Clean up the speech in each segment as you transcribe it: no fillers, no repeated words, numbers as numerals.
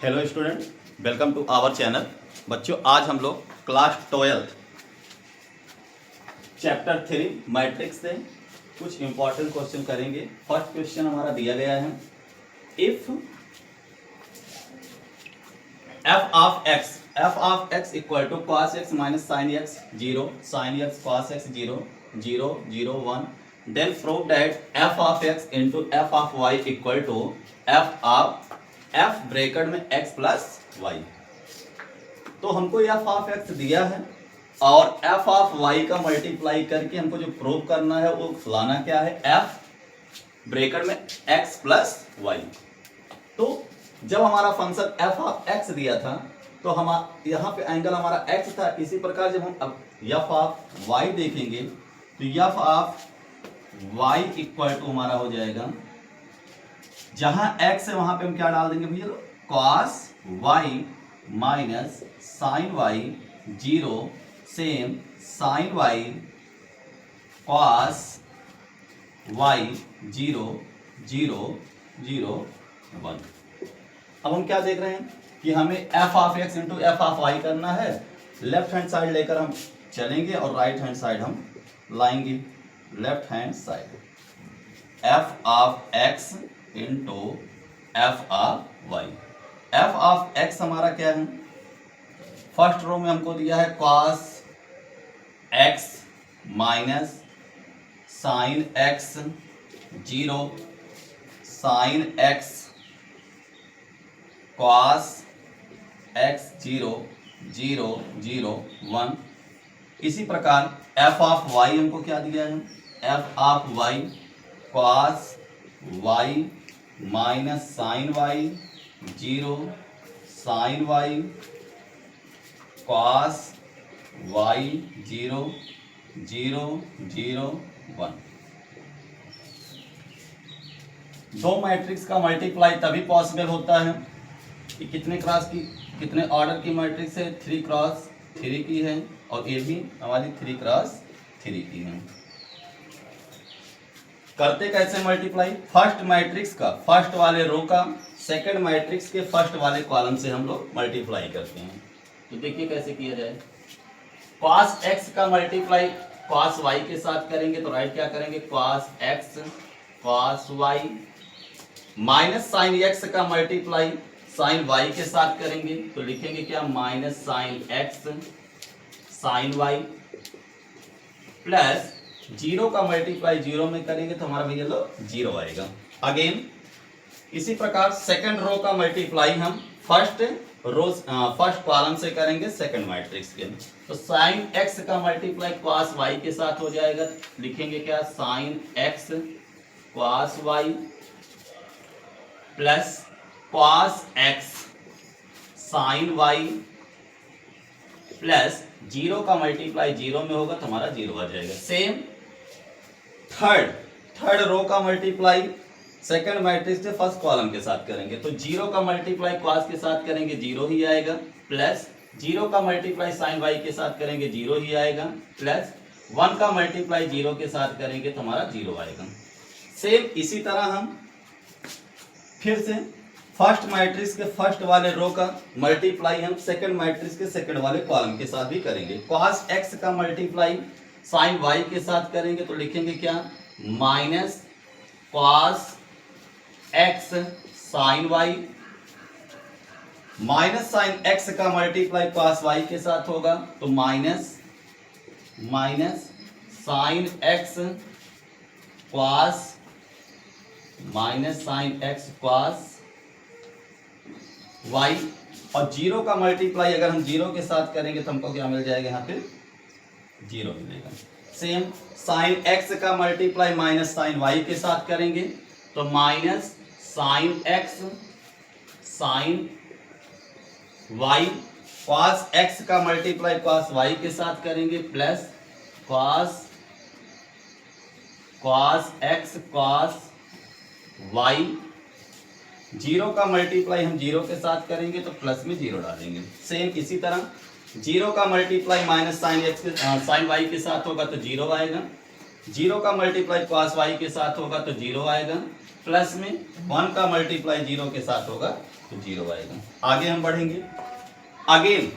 Hello student, welcome to our channel. बच्चों, आज हम लोग क्लास 12 चैप्टर 3 मैट्रिक्स से कुछ इंपॉर्टेंट क्वेश्चन करेंगे। फर्स्ट क्वेश्चन हमारा दिया गया है, if f of x equal to cos x minus sine x 0, sine x cos x 0, 0, 0, 1, then prove that f of x into f of y equal to f of f bracket में x plus y. तो हमको f of x दिया है और f of y का multiply करके हमको जो प्रूव करना है वो लाना क्या है, एफ ब्रैकेट में एक्स प्लस वाई। तो जब हमारा फंक्शन एफ ऑफ एक्स दिया था तो हम यहाँ पे एंगल हमारा एक्स था। इसी प्रकार जब हम अब एफ ऑफ वाई देखेंगे तो f of y equal to हमारा हो जाएगा, जहां x है वहां पे हम क्या डाल देंगे भैया, cos y minus sine y 0, same sine y cos y 0, 0, 0, 1। अब हम क्या देख रहे हैं कि हमें f of x into f of y करना है। लेफ्ट हैंड साइड लेकर हम चलेंगे और राइट हैंड साइड हम लाएंगे। Left hand side f of x into f of y. F of x हमारा क्या है, फर्स्ट रो में हमको दिया है cos x minus sine x 0, sine x cos x 0, 0, 0, 1। इसी प्रकार एफ ऑफ वाई हमको क्या दिया है, f of y cos y minus sine y 0, sine y cos y 0, 0, 0, 1। दो मैट्रिक्स का मल्टीप्लाई तभी पॉसिबल होता है कि कितने ऑर्डर की मैट्रिक्स है, 3 क्रॉस 3 की है और ये भी हमारी 3 क्रॉस 3 की है। करते कैसे मल्टीप्लाई, फर्स्ट मैट्रिक्स का फर्स्ट वाले रो का सेकंड मैट्रिक्स के फर्स्ट वाले कॉलम से हम लोग मल्टीप्लाई करते हैं। तो देखिए कैसे किया जाए। cos x का मल्टीप्लाई cos y के साथ करेंगे तो राइट क्या करेंगे, cos x cos y minus sine x का मल्टीप्लाई साइन y के साथ करेंगे तो लिखेंगे क्या, minus sine x sine y plus 0 का मल्टीप्लाई 0 में करेंगे तो हमारा भैया लो 0 आएगा। अगेन इसी प्रकार सेकंड रो का मल्टीप्लाई हम फर्स्ट कॉलम से करेंगे सेकंड मैट्रिक्स के। तो साइन x का मल्टीप्लाई cos y के साथ हो जाएगा, लिखेंगे क्या, sine x cos y plus cos x sine y plus 0 का मल्टीप्लाई 0 में होगा तो हमारा 0 आ जाएगा। सेम थर्ड रो का मल्टीप्लाई सेकंड मैट्रिक्स के फर्स्ट कॉलम के साथ करेंगे तो 0 का मल्टीप्लाई cos के साथ करेंगे 0 ही आएगा, प्लस 0 का मल्टीप्लाई साइन y के साथ करेंगे 0 ही आएगा, प्लस 1 का मल्टीप्लाई 0 के साथ करेंगे तो हमारा 0 आएगा। सेम इसी तरह हम फिर से फर्स्ट मैट्रिक्स के फर्स्ट वाले रो का मल्टीप्लाई हम सेकंड मैट्रिक्स के सेकंड वाले कॉलम के साथ भी करेंगे। cos x का मल्टीप्लाई साइन y के साथ करेंगे तो लिखेंगे क्या, minus cos x sine y minus sine x का मल्टीप्लाई cos y के साथ होगा तो minus sine x cos minus sine x cos y और 0 का मल्टीप्लाई अगर हम 0 के साथ करेंगे तो हमको क्या मिल जाएगा, यहाँ पे 0 मिलेगा। सेम साइन x का मल्टीप्लाई माइनस साइन y के साथ करेंगे तो minus sine x sine y, cos x का मल्टीप्लाई cos y के साथ करेंगे plus cos x cos y, 0 का मल्टीप्लाई हम 0 के साथ करेंगे तो प्लस में 0 डालेंगे। सेम इसी तरह 0 का मल्टीप्लाई माइनस साइन y के साथ होगा तो 0 आएगा, 0 का मल्टीप्लाई cos y के साथ होगा तो 0 आएगा, प्लस में 1 का मल्टीप्लाई 0 के साथ होगा तो 0 आएगा। आगे हम बढ़ेंगे। अगेन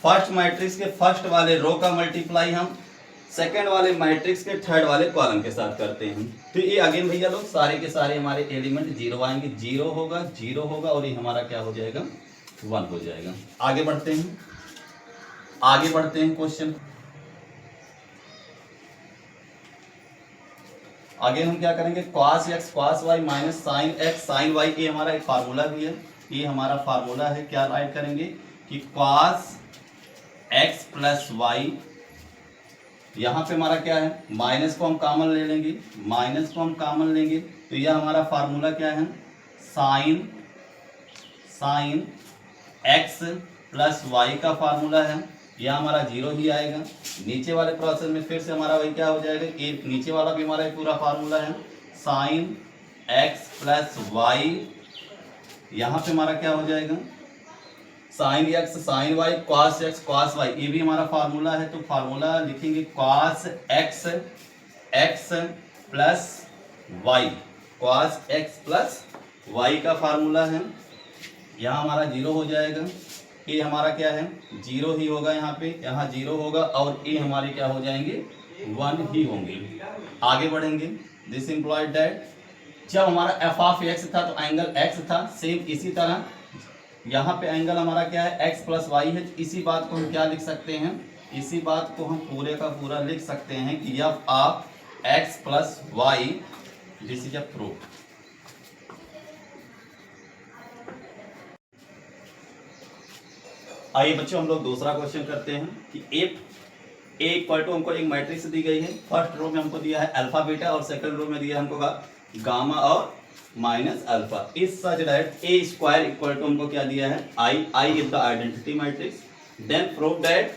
फर्स्ट मैट्रिक्स के फर्स्ट वाले रो का मल्टीप्लाई हम सेकंड वाले मैट्रिक्स के थर्ड वाले कॉलम के साथ करते हैं। तो ये अगेन भैया लोग सारे के सारे हमारे एलिमेंट 0 आएंगे, 0 होगा और ये हमारा क्या हो जाएगा 1 हो जाएगा। आगे बढ़ते हैं क्वेश्चन। आगे हम क्या करेंगे, cos x cos y minus sine x sine y, ये हमारा एक फार्मूला भी है, ये हमारा फार्मूला है। क्या राइट करेंगे कि cos x प्लस वाई, यहाँ पे हमारा क्या है माइनस को हम कॉमन ले लेंगे, तो यह हमारा फार्मूला क्या है साइन x प्लस वाई का फार्मूला है, यह हमारा 0 ही आएगा। नीचे वाले प्रोसेस में फिर से हमारा वही क्या हो जाएगा, ये नीचे वाला भी हमारा पूरा फार्मूला है साइन x प्लस वाई, यहाँ पे हमारा क्या हो जाएगा sine x sine y cos x cos y, ये भी हमारा फार्मूला है। तो फार्मूला लिखेंगे cos x plus y, cos x plus y का फार्मूला है, यहाँ हमारा 0 हो जाएगा। ये हमारा क्या है 0 ही होगा, यहाँ पे यहाँ 0 होगा और ये हमारे क्या हो जाएंगे 1 ही होंगे। आगे बढ़ेंगे। दिस इम्प्लॉयड दैट जब हमारा एफ ऑफ एक्स था तो एंगल एक्स था, सेम इसी तरह यहाँ पे एंगल हमारा क्या है x प्लस वाई है। इसी बात को हम क्या लिख सकते हैं, इसी बात को हम पूरे का पूरा लिख सकते हैं कि f of x plus y, this is a proof. आइए बच्चों हम लोग दूसरा क्वेश्चन करते हैं कि ए इक्वल टू हमको एक मैट्रिक्स दी गई है। फर्स्ट रो में हमको दिया है अल्फा बीटा और सेकंड रो में दिया है हमको गामा और minus alpha. Is such that A square equal to हमको क्या दिया है I is the identity matrix, then prove that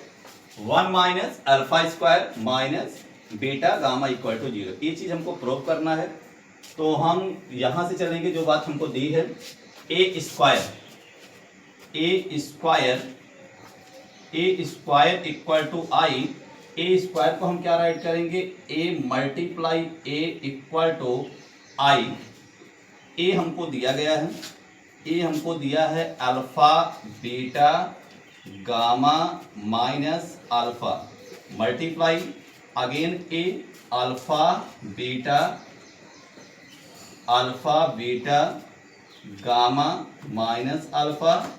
1 minus alpha square minus beta gamma equal to 0। ये चीज हमको प्रूव करना है। तो हम यहां से चलेंगे, जो बात हमको दी है A square equal to I, A square को हम क्या राइट करेंगे A multiply A equal to I. A हमको दिया है alpha beta gamma minus alpha multiply again A alpha beta gamma minus alpha.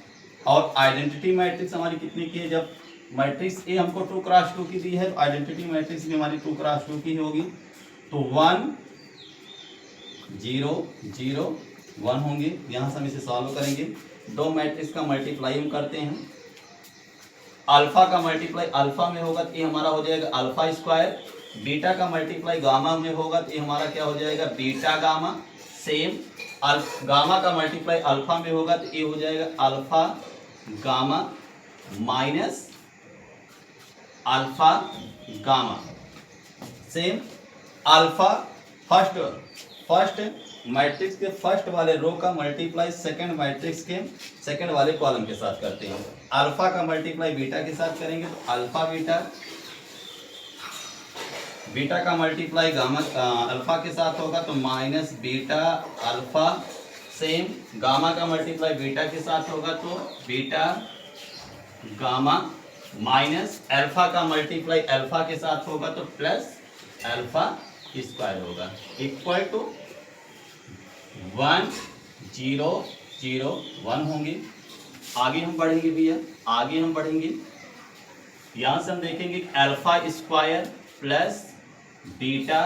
और आइडेंटिटी मैट्रिक्स हमारी कितनी की है, जब मैट्रिक्स ए हमको 2 क्रॉस 2 की दी है तो आइडेंटिटी मैट्रिक्स भी हमारी 2 क्रॉस 2 की होगी। तो 1 0 0 1 होंगे। यहाँ से हम इसे सॉल्व करेंगे। दो मैट्रिक्स का मल्टीप्लाई हम करते हैं। अल्फा का मल्टीप्लाई अल्फा में होगा तो ये हमारा हो जाएगा अल्फा स्क्वायर, बीटा का मल्टीप्लाई गामा में होगा तो ये हमारा क्या हो जाएगा बीटा गामा। सेम गामा का मल्टीप्लाई अल्फा में होगा तो ये हो जाएगा alpha gamma minus alpha gamma. Same alpha first matrix के फर्स्ट वाले रो का मल्टीप्लाई सेकंड मैट्रिक्स के सेकंड वाले कॉलम के साथ करते हैं। अल्फा का मल्टीप्लाई बीटा के साथ करेंगे तो अल्फा बीटा का मल्टीप्लाई गामा अल्फा के साथ होगा तो minus beta alpha. Same gamma का मल्टीप्लाई बीटा के साथ होगा तो बीटा गामा माइनस अल्फा का मल्टीप्लाई अल्फा के साथ होगा तो प्लस अल्फा स्क्वायर होगा इक्वल टू 1 0 0 1 होंगे। आगे हम बढ़ेंगे भैया, यहाँ से हम देखेंगे alpha square plus beta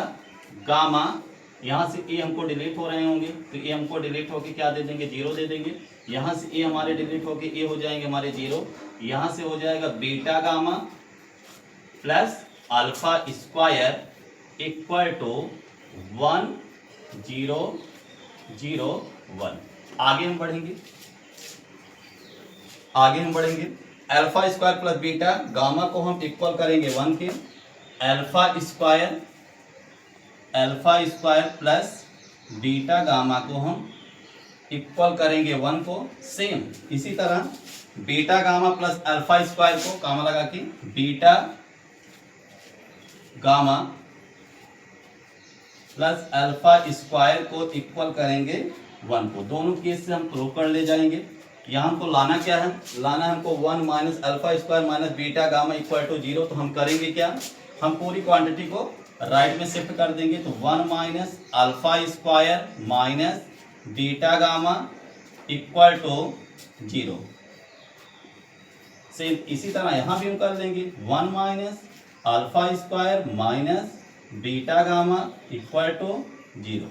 gamma. यहाँ से ए हमको डिलीट हो रहे होंगे तो ए हमको डिलीट होके क्या दे देंगे 0 दे देंगे। यहाँ से ए हमारे डिलीट होके ए हो जाएंगे हमारे 0। यहाँ से हो जाएगा beta gamma plus alpha square equal to 1 0 0 1। आगे हम बढ़ेंगे alpha square plus beta gamma को हम इक्वल करेंगे 1 के। Alpha square plus beta gamma को हम इक्वल करेंगे 1 को। सेम इसी तरह beta gamma plus alpha square को गामा लगा के beta gamma plus alpha square को इक्वल करेंगे 1 को। दोनों केस से हम प्रूव कर ले जाएंगे। यहाँ हमको लाना क्या है, लाना है हमको 1 minus alpha square minus beta gamma equal to 0। तो हम करेंगे क्या, हम पूरी क्वांटिटी को राइट में शिफ्ट कर देंगे। तो 1 minus alpha square minus beta gamma equal to 0। Same इसी तरह यहाँ भी हम कर देंगे 1 minus alpha square minus beta gamma equal to 0।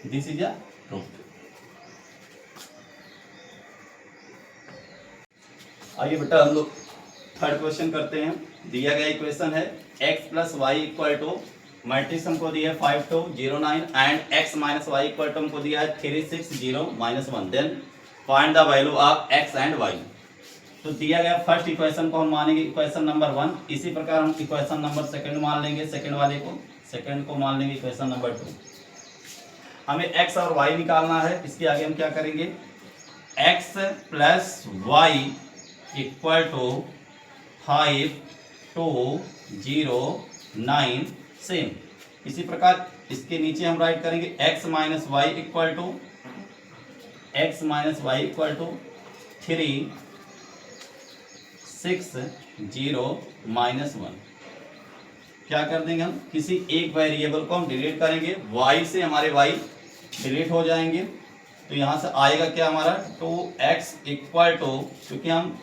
This is a proof. आइए बेटा हम लोग थर्ड क्वेश्चन करते हैं। दिया गया इक्वेशन है x plus y equal to, matrix हमको दिया है 5 2 0 9 and x minus y equal to हमको दिया है 3 6 0 minus 1। Then find the value of x and y। तो दिया गया फर्स्ट इक्वेशन को हम मानेंगे इक्वेशन नंबर 1। इसी प्रकार हम इक्वेशन नंबर सेकंड मान लेंगे, सेकंड वाले को, सेकंड को मान लेंगे इक्वेशन नंबर 2। हमें x और y निकालना है। इसके आगे हम क्या करेंगे, x plus y equal to 5 2 0 9। Same इसी प्रकार इसके नीचे हम राइट करेंगे x minus y equal to 3 6 0 minus 1। क्या कर देंगे हम, किसी एक वेरिएबल को हम डिलीट करेंगे, y से हमारे y डिलीट हो जाएंगे। तो यहाँ से आएगा क्या हमारा 2x इक्वल टू, क्योंकि हम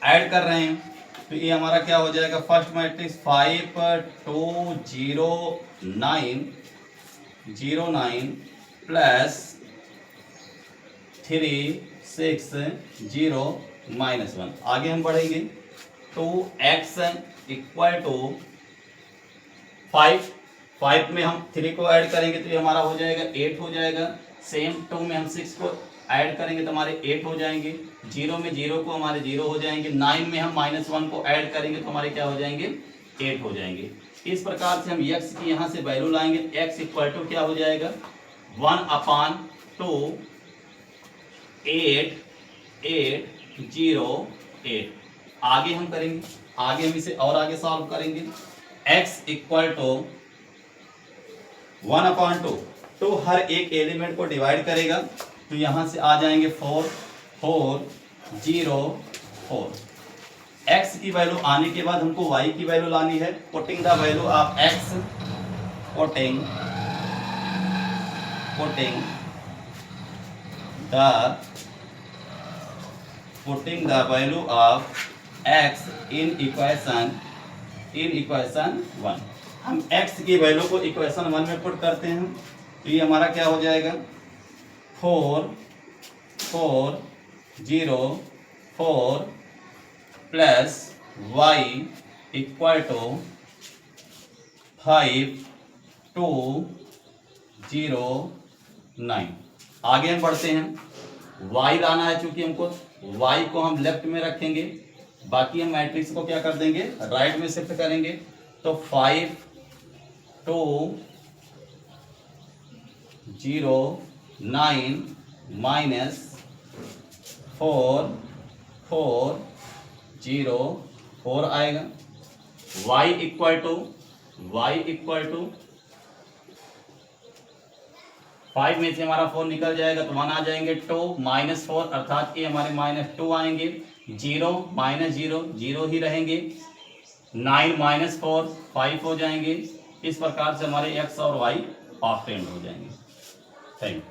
ऐड कर रहे हैं तो ये हमारा क्या हो जाएगा, फर्स्ट मैट्रिक्स 5 2 0 9 प्लस 3 6 0 माइनस 1। आगे हम बढ़ेंगे 2x इक्वल टू 5 में हम 3 को ऐड करेंगे तो ये हमारा हो जाएगा 8 हो जाएगा। सेम 2 में हम 6 को ऐड करेंगे तो हमारे 8 हो जाएंगे। 0 में 0 को हमारे 0 हो जाएंगे। 9 में हम माइनस 1 को ऐड करेंगे तो हमारे क्या हो जाएंगे, 8 हो जाएंगे। इस प्रकार से हम x की यहाँ से वैल्यू लाएंगे। x इक्वल टू क्या हो जाएगा 1/2 8 8 0 8। आगे हम करेंगे, आगे हम इसे और आगे सॉल्व करेंगे। x इक्वल टू 1/2, तो हर एक एलिमेंट को डिवाइड करेगा तो यहाँ से आ जाएंगे 4 4 0 4। x की वैल्यू आने के बाद हमको y की वैल्यू लानी है। Putting the value of x, putting the value of x in equation 1। हम x की वैल्यू को इक्वेशन 1 में पुट करते हैं तो ये हमारा क्या हो जाएगा 4 4 0 4 प्लस y इक्वल टू 5 2 0 9। आगे हम बढ़ते हैं। y लाना है, चूंकि हमको y को हम लेफ्ट में रखेंगे, बाकी हम मैट्रिक्स को क्या कर देंगे, राइट में शिफ्ट करेंगे। तो 5 2 0 9 माइनस 4 4 0 4 आएगा। y इक्वल टू 5 में से हमारा 4 निकल जाएगा तो 1 आ जाएंगे। 2 माइनस 4 अर्थात ये हमारे -2 आएंगे। 0 माइनस 0 0 ही रहेंगे। 9 माइनस 4 5 हो जाएंगे। इस प्रकार से हमारे x और y ऑप्टेंड हो जाएंगे। Thank you.